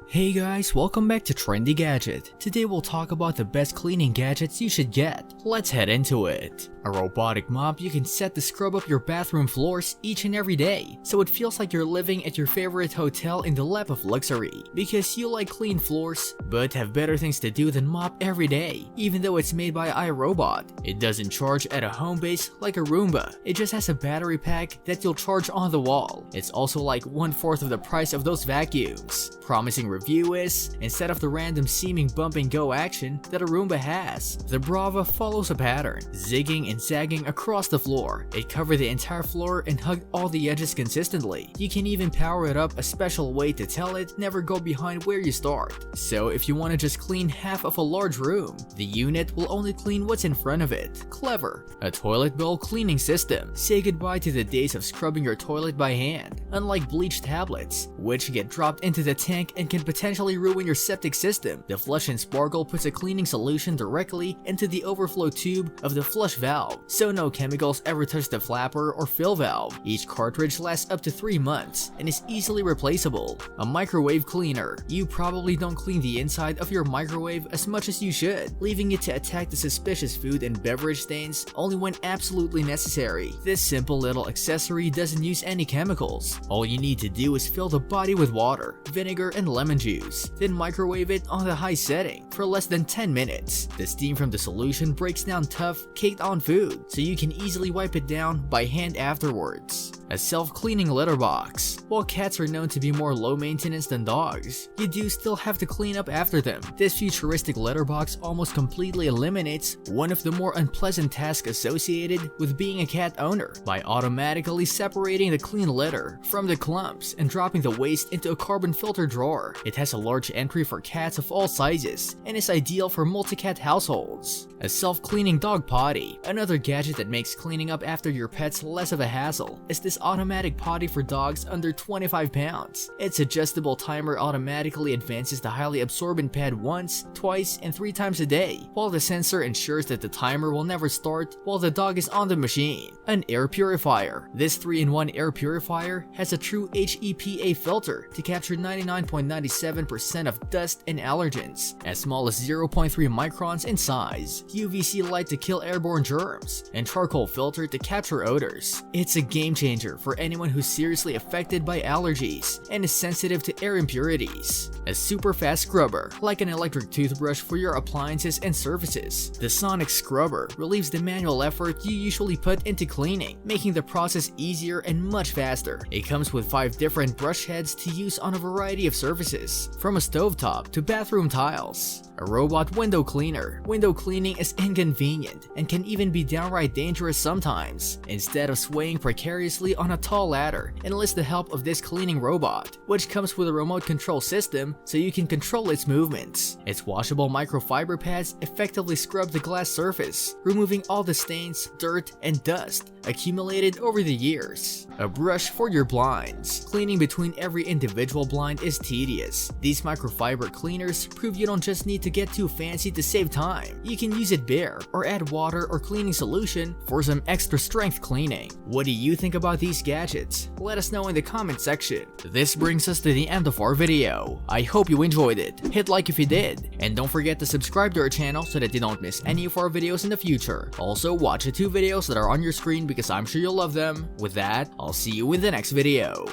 Hey guys, welcome back to Trendy Gadget. Today we'll talk about the best cleaning gadgets you should get. Let's head into it. A robotic mop you can set to scrub up your bathroom floors each and every day, so it feels like you're living at your favorite hotel in the lap of luxury. Because you like clean floors, but have better things to do than mop every day, even though it's made by iRobot. It doesn't charge at a home base like a Roomba, it just has a battery pack that you'll charge on the wall. It's also like 1/4 of the price of those vacuums. Promising review is, instead of the random seeming bump and go action that a Roomba has, the Brava follows a pattern, zigging and zagging across the floor. It covered the entire floor and hugged all the edges consistently. You can even power it up a special way to tell it never go behind where you start. So if you want to just clean half of a large room, the unit will only clean what's in front of it. Clever. A toilet bowl cleaning system. Say goodbye to the days of scrubbing your toilet by hand. Unlike bleach tablets, which get dropped into the tank and can potentially ruin your septic system, the Flush and Sparkle puts a cleaning solution directly into the overflow tube of the flush valve, so no chemicals ever touch the flapper or fill valve. Each cartridge lasts up to 3 months and is easily replaceable. A microwave cleaner. You probably don't clean the inside of your microwave as much as you should, leaving it to attack the suspicious food and beverage stains only when absolutely necessary. This simple little accessory doesn't use any chemicals. All you need to do is fill the body with water, vinegar, and lemon juice, then microwave it on the high setting for less than 10 minutes. The steam from the solution breaks down tough, caked-on food, so you can easily wipe it down by hand afterwards. A self-cleaning litter box. While cats are known to be more low maintenance than dogs, you do still have to clean up after them. This futuristic litter box almost completely eliminates one of the more unpleasant tasks associated with being a cat owner by automatically separating the clean litter from the clumps and dropping the waste into a carbon filter drawer. It has a large entry for cats of all sizes and is ideal for multi-cat households. A self-cleaning dog potty. Another gadget that makes cleaning up after your pets less of a hassle is this automatic potty for dogs under 25 pounds. Its adjustable timer automatically advances the highly absorbent pad once, twice, and 3 times a day, while the sensor ensures that the timer will never start while the dog is on the machine. An air purifier. This 3-in-1 air purifier has a true HEPA filter to capture 99.97% of dust and allergens, as small as 0.3 microns in size, UVC light to kill airborne germs, and charcoal filter to capture odors. It's a game changer for anyone who's seriously affected by allergies and is sensitive to air impurities. A super fast scrubber, like an electric toothbrush for your appliances and surfaces. The sonic scrubber relieves the manual effort you usually put into cleaning, making the process easier and much faster. It comes with 5 different brush heads to use on a variety of surfaces, from a stovetop to bathroom tiles. A robot window cleaner. Window cleaning is inconvenient and can even be downright dangerous sometimes. Instead of swaying precariously on a tall ladder, enlist the help of this cleaning robot, which comes with a remote control system so you can control its movements. Its washable microfiber pads effectively scrub the glass surface, removing all the stains, dirt, and dust accumulated over the years. A brush for your blinds. Cleaning between every individual blind is tedious. These microfiber cleaners prove you don't just need to get too fancy to save time. You can use it bare or add water or cleaning solution for some extra strength cleaning. What do you think about these gadgets? Let us know in the comment section. This brings us to the end of our video. I hope you enjoyed it. Hit like if you did, and don't forget to subscribe to our channel so that you don't miss any of our videos in the future. Also, watch the 2 videos that are on your screen because I'm sure you'll love them. With that, I'll see you in the next video.